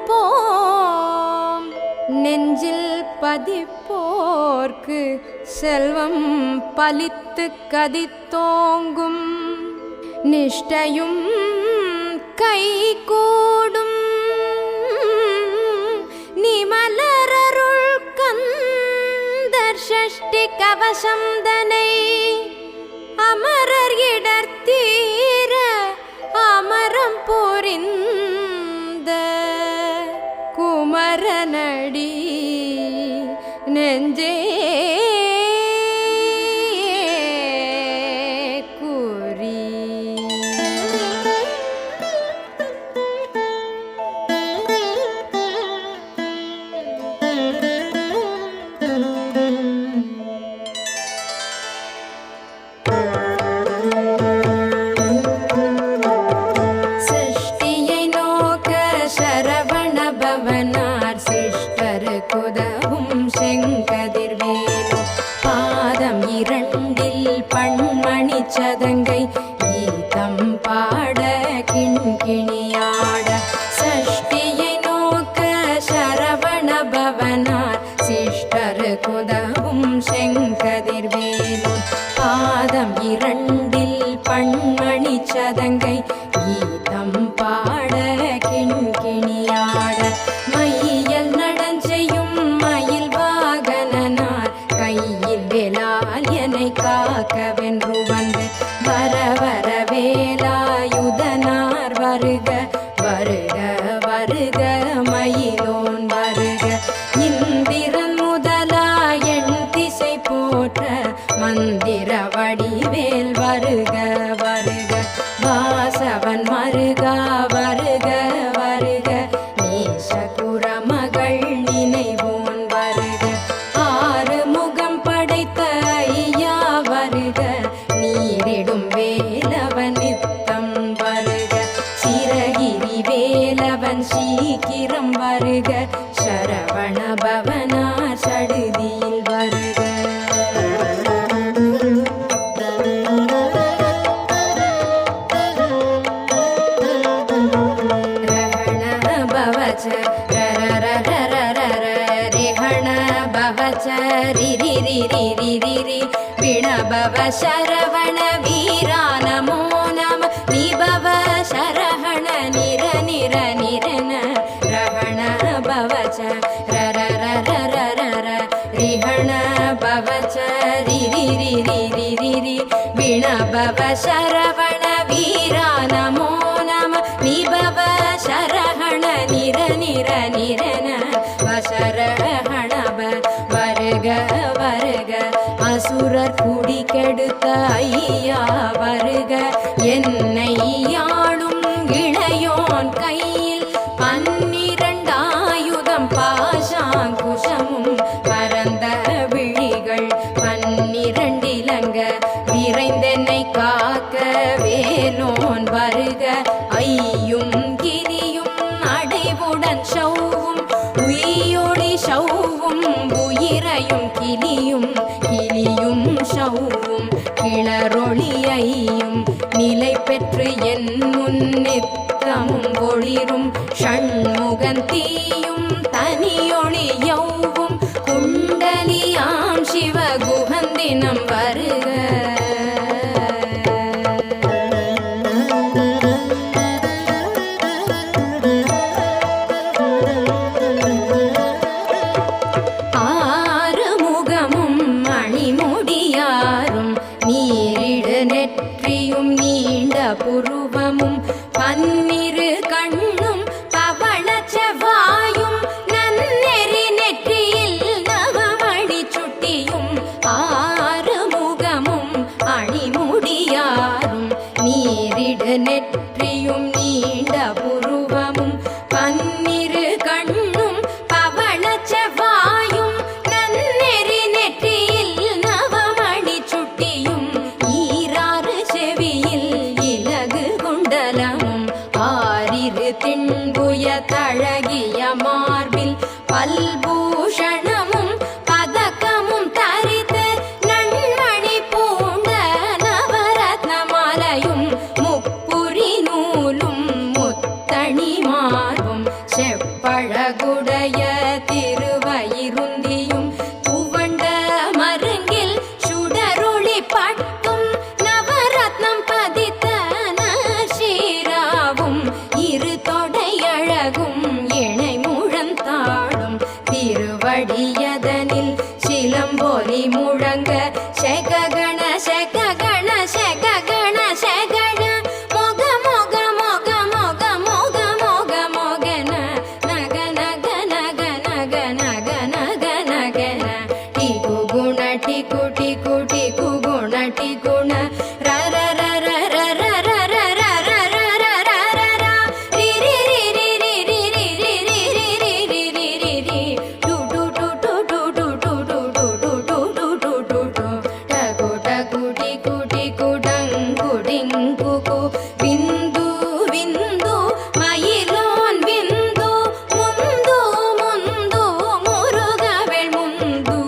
கொடுப்போம். நெஞ்சில் பதிப்போர்க்கு செல்வம் பலித்து கதித்தோங்கும். நிஷ்டையும் கைகூடும். நிமலரருள் கந்தர் ஷஷ்டி கவசம் தனை அமரர் இடர்த்தீர அமரம் புரிந்த குமரனடி நெஞ்சே குறி. சிருஷ்டியை நோக்க சரவண பவனார் சிஷ்டர் குதவும் செங்கதிர்வேலு பாதம் இரண்டில் பண்மணி சதங்கை கீதம் பாட கிண்கிணியாட. சஷ்டியை நோக்க சரவண பவனார் சிஷ்டர் குதவும் செங்கதிர்வேலு பாதம் இரண்டில் பண்மணி சதங்கை கீதம் பாட கிண்கிணியாட. மையல் நடஞ்செய்யும் மயில் வாகனனார் கையில் வேலால் என்னை காக்கவென்று வந்து வர வர வேலாயுதனார் வருக வருக வருக மயிலோன் வருக. இந்திரன் முதலா எண் திசை போற்ற மந்திர வடிவேல் வருக வருக. வாசவன் மருகா வருக வருக. நேசகுர மகள் நினைவோன் வருக. ஆறு முகம் படைத்த ஐயா வருக. நீரிடும் வேலவன் நித்தம் வருக. சிரகிரி வேலவன் சீக்கிரம் வருக. சரவண பவனார் சடுதியில் வருக. விணபவ சரவண வீரா நமோ நம. நிபவ சரஹண நிர நிர நிரன ரஹண பவச்ச ரர ரர ரர ரிஹண பவச்ச ரிரி ரிரி ரிரி ரி. விணபவ சரவண வீரா நமோ நம. நிபவ சரஹண நிர நிர நிரன வசரஹணப வருக வருக. அசுரர் குடி கெடுத்த ஐயா வருக. என்னை யாழும் இளையோன் கையில் 12 ஆயுதம் பாசாங்குஷமும் பரந்த விழிகள் 12 இலங்க விரைந்தென்னை காக்க வேலோன் வருக. ஐயும் கிரியும் அடைவுடன் சௌவும் உயிரொளி சௌவும் உயிரையும் கிளியும் கிளியும் சௌவும் கிளரொளியையும் நிலை பெற்று என் முன்னித்தமும் ஒளிரும் ஷண்முகன் தீயும் தனியொளி யௌவும் குண்டலியாம் சிவகுகந்தினம் வருக. புருவமும் 12 கண்ணும் பவள செவ்வாயும் நன்னெறி நெற்றியில் நவமணி சுட்டியும் 6 முகமும் அணிமுடியாரும் நீரிடு நெற்றியும் நீண்ட புருவமும் 12 கண்ணும் பவள செவ்வாயும் நன்னெறி நெற்றியில் நவமணி சுட்டியும் 6 செவியில் குண்டலமும் 6 திண்புய தழகிய மார்பில் பல்பூஷணமும் பதக்கமும் தரித்து நன்மணி பூண்ட நவரத்ன மாலையும் முப்புரி நூலும் முத்தணி மார்பும் செப்ப அழகுடைய திருவயிருந்தியும் துவண்ட மருங்கில் சுடரொளி பட்டும் நவரத்னம் பதித்த நஷீராவும் இரு தொடை அழகும் இணை முழந்தாடும் திருவடியதனில் சிலம்பொலி முழங்க செககண செககண செககண செகண மொக மொக மொக மொக மொக மொக மொகன நக நக நக நக நக நக நகன டிகு குண டிகு டிகு டிகு குண டிகுண ர ர ர ர ர ர ர ர ர ர ர ர ர ர ர ரி ரி ரி ரி ரி ரி ரி ரி ரி ரி ரி ரி ரி ரி டு டு டு டு டு டு டு டு டு டு டு டு டு டு டு டகு டகு டிகு டிகு டங்கு டிங்கு கு விந்து விந்து மயிலோன் விந்து முந்து முந்து முருகவேள் முந்து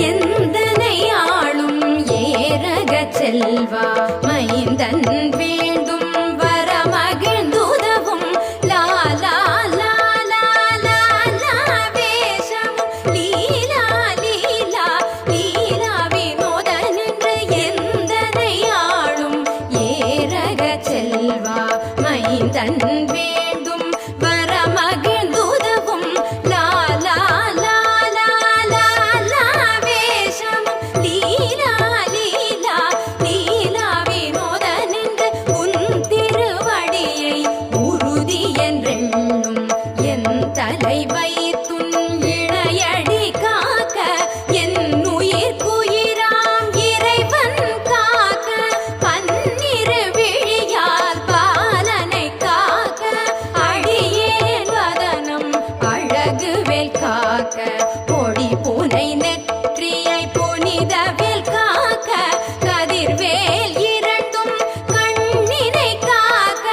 எந்தனை ஆளும் ஏரகச் செல்வா மைந்தன் வேண்டும் வர மகிழ்ந்துதவும் லாலா லாலா லாலா வேஷமும் லீலா லீலா லீலா வினோதன் என்று எந்தனை ஆளும் ஏரகச் செல்வா மைந்தன் வேண்டும் வர மகிழ்ந்துதவும் லாலா லாலா லாலா வேஷமும் லீலா லீலா லீலா வினோதன் என்று உன் திருவடியை உறுதி என்றெண்ணும் என் தலை வைத்துன் இணையடி காக்க என் உயிர்க்குயிராம் இறைவன் காக்க பன்னிரு விழியால் பாலனை காக்க அடியேன் வதனம் அழகுவேல் காக்க பொடி புனை நெற்றியை புனிதவேல் காக்க கதிர்வேல் இரண்டும் கண்ணினை காக்க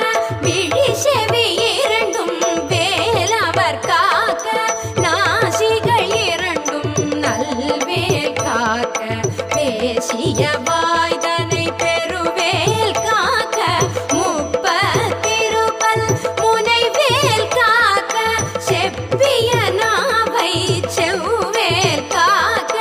விழி செவி இரண்டும் வேலவர் காக்க நாசிகள் இரண்டும் நல்வேல் காக்க பேசிய வாய்தனை பெருவேல் காக்க முப்பத்திருபல் முனைவேல் காக்க செப்பிய நாவை செவ்வேல் காக்க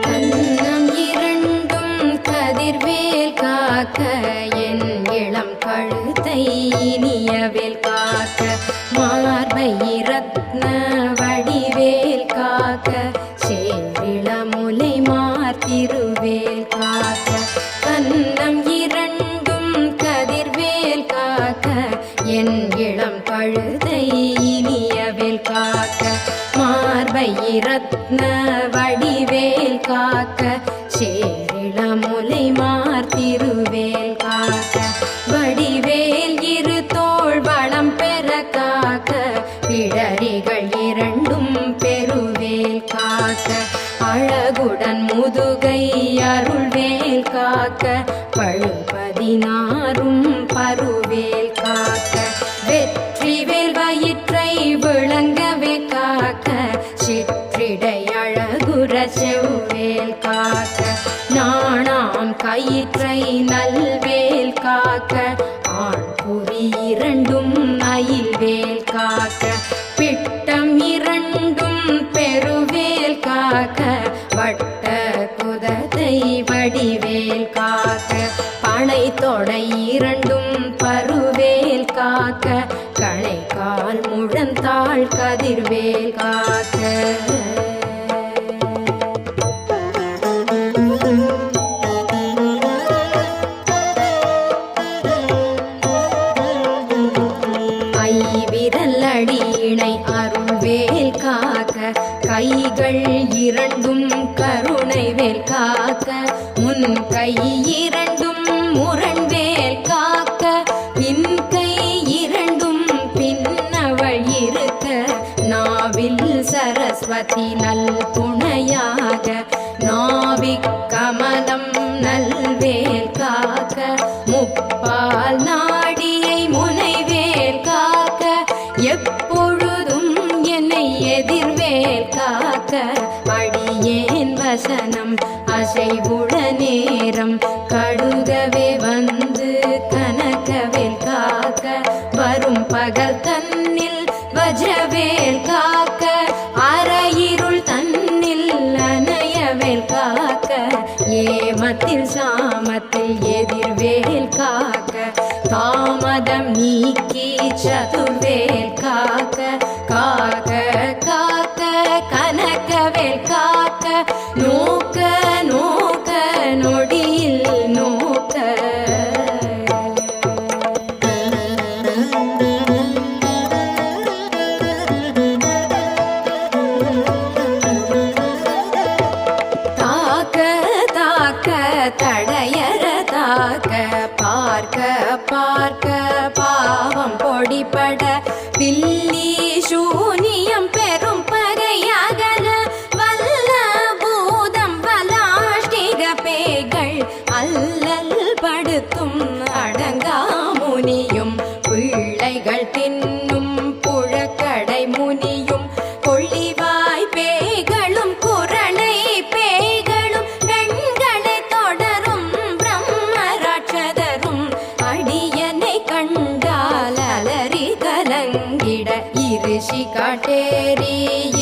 கன்னம் இரண்டும் கதிர்வேல் காக்க என் இளம் கழுத்தை இனியவேல் காக்க மார்பை ரத்ன வடிவேல் காக்க சேரிளமுலை மார்த்திருவேல் காக்க கன்னம் இரண்டும் கதிர்வேல் காக்க என் இளம் கழுதை இனியவேல் காக்க மார்பை ரத்ன வடிவேல் காக்க சேரிளமுலை மார்த்திருவேல் காக்க வடிவேல் இரு தோள் வளம் பெற காக்க பிடரிகள் இரண்டும் பெருவேல் காக்க அழகுடன் முதுகை அருள்வேல் காக்க பழுபதினாரும் பருவேல் காக்க வெற்றிவேல் வயிற்றை விளங்கவே காக்க சிற்றிடை அழகுற செவ்வேல் காக்க நாணாம் கயிற்றை நல்வேல் காக்க ஆண் புரி இரண்டும் அயில்வேல் காக்க பிட்டம் இரண்டும் பெருவேல் காக்க வட்ட குதத்தை வடிவேல் காக்க பனை தொடை இரண்டும் பருவேல் காக்க கணை கால் முழந்தாள் கதிர்வேல் காக்க ஐவிரல் அடியினை அருள்வேல் காக்க கைகள் இரண்டும் கருணை வேல் காக்க முன் கை இரண்டும் முரண்வேல் காக்க பின் கை இரண்டும் பின்னவள் இருக்க நாவில் சரஸ்வதி நல் துணையாக நாவிக் கமலம் நல்வேல் காக்க முப்பால் நாடியை செய்வுள நேரம் கடுகவே வந்து கனகவேல் காக்க வரும் பகல் தன்னில் வஜ்ரவேல் காக்க அரையிருள் தன்னில் அனையவேல் காக்க ஏமத்தில் சாமத்தில் எதிர்வேல் காக்க தாமதம் நீக்கி சதுர்வேல் காக்க காக்க காக்க கனகவேல் காக்க நோக்க நோக்க நொடியில் நோக்க தடையற தாக்க பார்க்க பார்க்க பாவம் பொடிபட பில்லி சூனியம் பெரும் பகையகல வல்ல பூதம் வலாஷ்டிக பேய்கள் அல்லல் படுத்தும் அடங்கா முனியும் பிள்ளைகள் தின்னும் புழக்கடை முனியும் கொள்ளிவாய் பேய்களும் குரணை பேய்களும் பெண்களை தொடரும் பிரம்மராட்சதரும் அடியனை கண்டால் அலறி கலங்கிட இருஷி காட்டேரி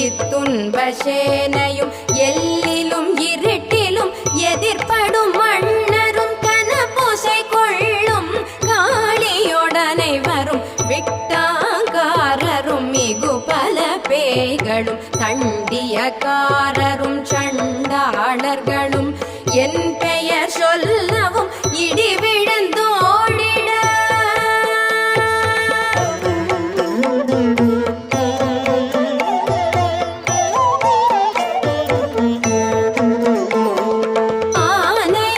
இத்துன்ப சேனையும் எல்லிலும் இருட்டிலும் எதிர்படும் மன்னரும் கனபூசை கொள்ளும் காளியோடனை வரும் விட்டாங்காரரும் மிகு பல பேய்களும் தண்டியக்காரரும் சண்டாளர்களும் என் பெயர் சொல்லவும் இடி விழுந்தோடிட ஆனை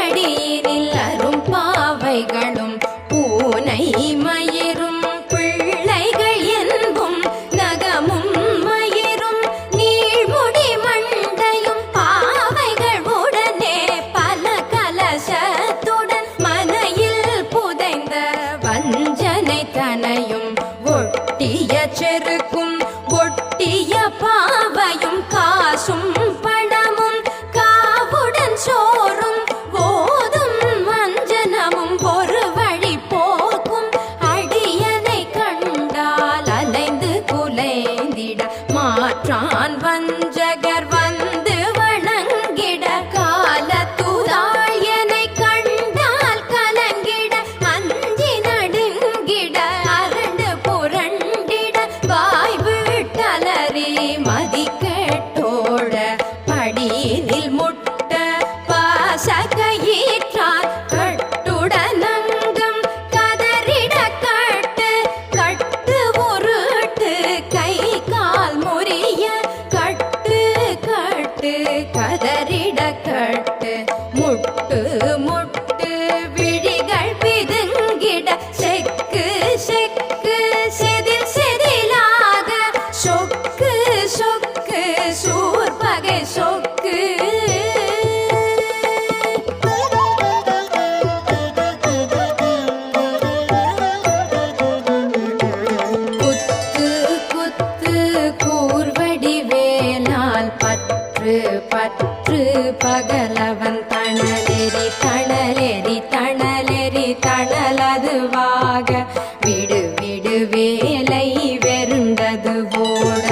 அடியினில் அரும் பாவைகளும் பூனை மயிரும் பிள்ளைகள் என்பும் நகமும் மயிரும் நீழ்முடி மண்டையும் பாவைகள் உடனே பல கலசத்துடன் மனையில் புதைந்த வஞ்சனை தனையும் ஒட்டிய செருக்கும் ஒட்டிய பாவையும் காசும் படமும் காவுடன் சோறும் போதும் வஞ்சனமும் ஒரு வழி போக்கும் அடியனை கண்டால் அலைந்து குலைந்திட மாற்றான் வஞ்சகர் வந்து வணங்கிட காலத்துதாள் என்னை கண்டால் கலங்கிட அஞ்சி நடுங்கிட அரண்டு புரண்டிட வாய் விட்டலறி மதி கேட்டோட படியினில் முட்ட பாசகையிற்றார் கட்டுடனங்கம் கதறிட கட்டு கட்டு உருட்டு கை கால் முறிய கட்டு கட்டு கதறிட கட்டு முட்டு முட்டு விழிகள் பிதுங்கிட செக்கு செக்கு செதில் செதிலாக சொக்கு சொக்கு சூர்பகை சொக்கு குத்து குத்து கூர்வடி வேலால் பற்று பற்று பகலவன் தணலெறி தணலெறி தணலெறி தணலதுவாக விடு விடு வேலை வெருண்டது போட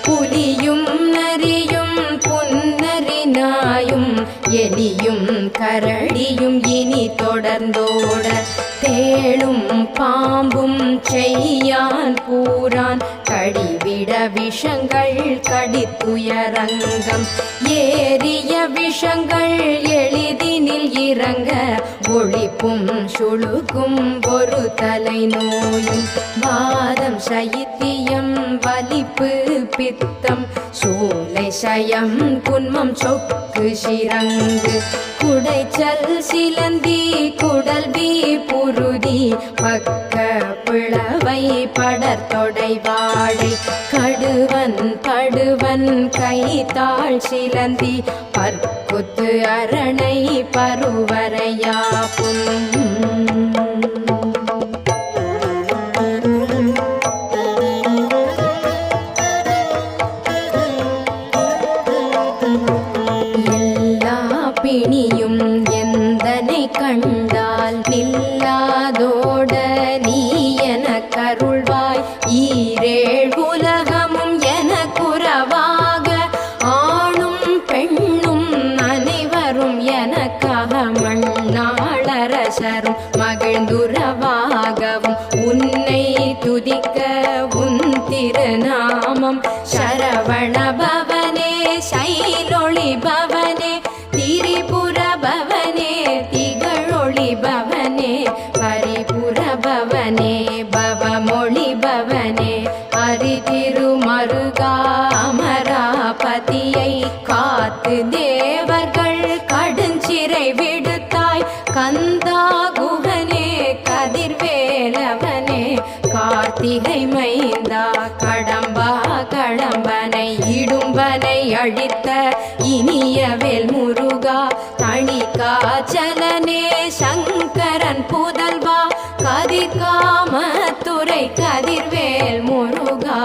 புலியும் நரியும் புன்னரி நாயும் எலியும் கரடியும் இனி தொடர்ந்தோட தேளும் பாம்பும் செய்யான் பூரான் கடிவிட விஷங்கள் கடித்துயரங்கம் ஏறிய விஷங்கள் எளிதினில் இறங்க ஒளிப்பும் சுழுக்கும் ஒரு தலை நோயும் வாதம் சைத்தியம் வலிப்பு பித்தம் சூளை சயம் குன்மம் சொக்கு சிரங்கு குடைச்சல் சிலந்தி குடல்வி புருதி பக்க பிளவை படர்தொடை வாழை கடுவன் படுவன் கைத்தாள் சிலந்தி பற்குத்து அரணை பருவரையாப்பும் நீ என கருள்வாய். ஈரேழ் உலகமும் என குறவாக ஆணும் பெண்ணும் அனைவரும் எனக்காக மண்ணாளரசரும் மகிழ்ந்துறவாகவும் உன்னை துதிக்க உன் திருநாமம். சரவண பவனே சைலொளி பவனே திரிபுர பவனே திகழொளி பவனே பரிபுர பவனே பவமொழி பவனே ஹரி திருமருகா அமராபதியை காத்து தேவர்கள் கடுஞ்சிறை விடுத்தாய். கந்தா குகனே கதிர்வேலவனே கார்த்திகை மைந்தா கடம்பா கடம்பனை இடும்பனை அழித்த இனியவேல் முருகா தணிகாச்சலனே சங்கரன் புதல்வா கதிர்காமத்துறை கதிர்வேல் முருகா.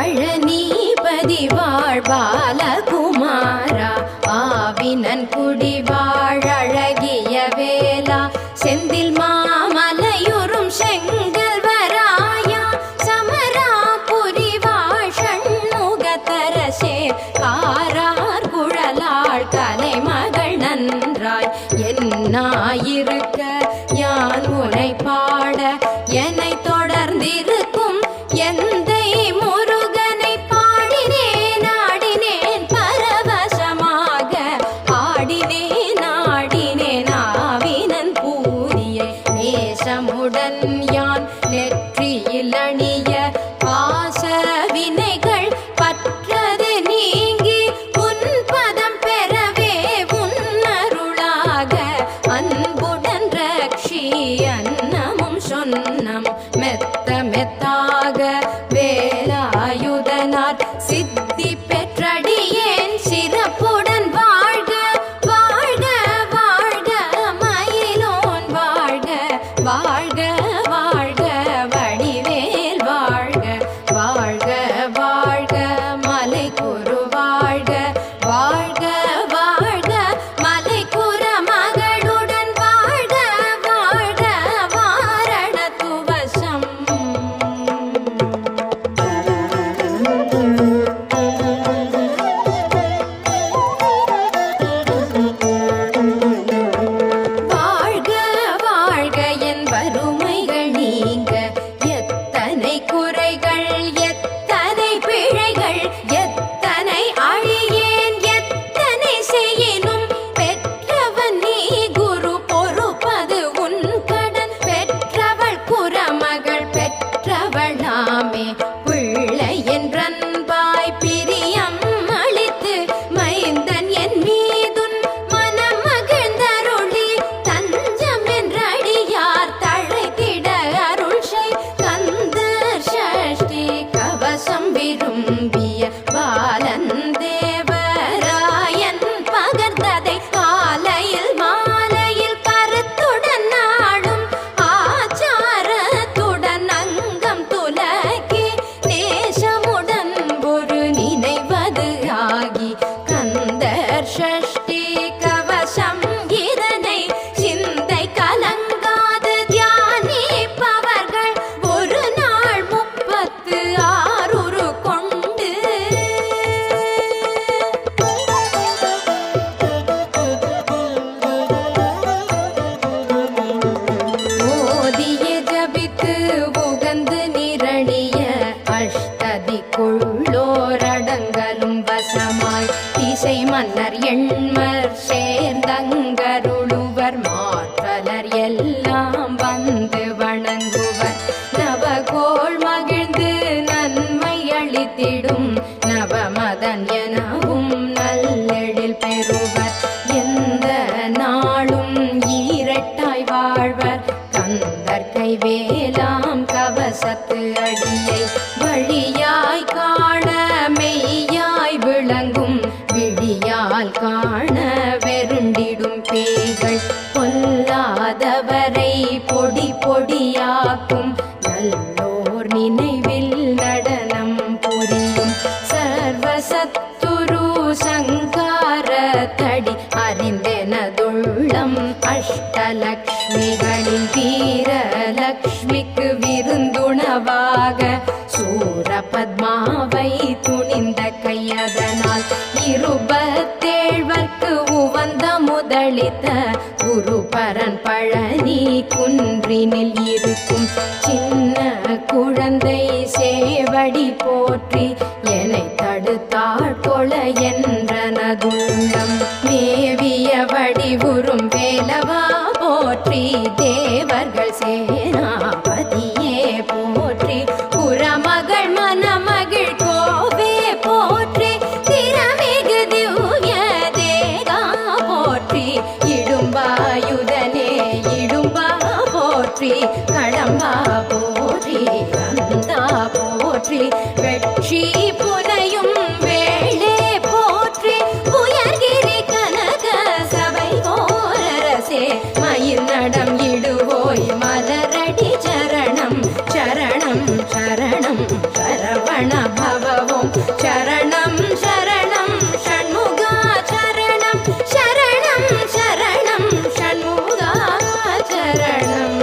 பழனிபதி வாழ்பாலகுமாரா ஆவினன் குடி வாழகிய வேலா செந்தில் மாமலையுறும் செங்கல்வராயா சமராபுரி வாழ்ஷண்முகத்தரசே காரார் குழலாள் கலைமகள் நன்றாய். என்னாயிருக்க யான் உனை பாட என்னை தொடர்ந்திருக்கும் எந்தை முருகனை பாடினேன் ஆடினேன் பரவசமாக ஆடினேன் ஆடினேன் ஆவினன் பூரியை நேசமுடன் யான் நெற்றியில் அணிய பாச வினைகள் பற்றது நீங்கி உன் பதம் பெறவே உன்னருளாக அன்புடன் ரக்ஷி அன்னமும் சொன்னம் மெத்த மெத்தாக வேலாயுதனார் சித்தி பெற்றடியேன் சிறப்புடன் வாழ்க வாழ்க வாழ்க மயிலோன் வாழ்க வாழ்க வாழ்க வடிவேல் வாழ்க வாழ்க வாழ்க மலை குரு வாழ்க வாழ்க வாழ்க மலை குற மகளுடன் வாழ்க வாழ்க வாரண துவசம். வாழ்க வாழ்க என் வறுமைகள் நீங்க எத்தனை குறைகள் எத்தனை பிழைகள் எத்தனை அழியேன் எத்தனை செய்யினும் பெற்றவன் நீ குரு பொறுப்பது உன் கடன். பெற்றவள் குறமகள் பெற்றவளாமே பிள்ளை என்றன்பாய் பிரியம் அளித்து மைந்தன் என் மீதுன் மனம் மகிழ்ந்தருளி தஞ்சம் என்றடியார் தழைத்திட அருள் செய். கந்தர் சஷ்டி கவசம் விரும்பிய பாலன் தேவராயன் பகர்ந்ததை காலையில் மாலையில் கருத்துடன் நாடும் ஆச்சாரத்துடன் அங்கம் துலக்கி நேசமுடன் ஒரு நினைவது ஆகி கந்தர் சஷ்டி கவசம் இதனை சிந்தை கலங்காது தியானிப்பவர்கள் ஒரு நாள் 36 கொண்டு ஓதிய ஜபித்து உகந்து நிரணிய அஷ்டதிக்குள்ளோரடங்கலும் வசமாய் திசை மன்னர் எண்மர் சேர்ந்தங்கருளுவர் மாற்றலர் எல்லாம் வந்து வணங்குவர். நவகோள் மகிழ்ந்து நன்மை அளித்திடும் நவமதன் எனவும் நல்லெழில் பெறுவர். எந்த நாளும் ஈரட்டாய் வாழ்வர் கந்தர் கைவேலாம் கவசத்து அடியை வழியாய் காண மெய்யாய் விளங்கும் விழியால் காண வெருண்டிடும் பேய்கள் பொல்லாதவரை பொடி பொடியாக்கும் நல்லோர் நினைவில் நடனம் புரியும் சர்வசத்துரு சங்காரத்தடி அறிந்தெனதுள்ளம் அஷ்டலக்ஷ்மிகளில் வீரலக்ஷ்மிக்கு விருந்துணவாக சூரபத்மாவை துணிந்த கையதனால் இருபத்தேழ்வர்க்கு உவந்த முதலித்த குருபரன் பழனி குன்றினில் இருக்கும் சின்ன குழந்தை சேவடி போற்றி என்னை தடுத்தாட்கொள என்றனதுள்ளம் மேவிய வடிவுறும் வேலவா போற்றி தேவர்கள் சேனாபதியே போற்றி புறமகள் மணமகிழ் கோவே போற்றி திறமிகு திவ்ய தேகா போற்றி இடும்பாயுதனே இடும்பா போற்றி கடம்பா போற்றி அந்தா போற்றி வெற்றி புனையும் வேளே போற்றி உயர்கிரி கனக சபை போரரசே மயில் நடம் இடுவோய் மலரடி சரணம் சரணம் சரணம் சரவண பவவும் சரணம் சரணம் ஷண்முகா சரணம் சரணம் சரணம் ஷண்முகா சரணம்.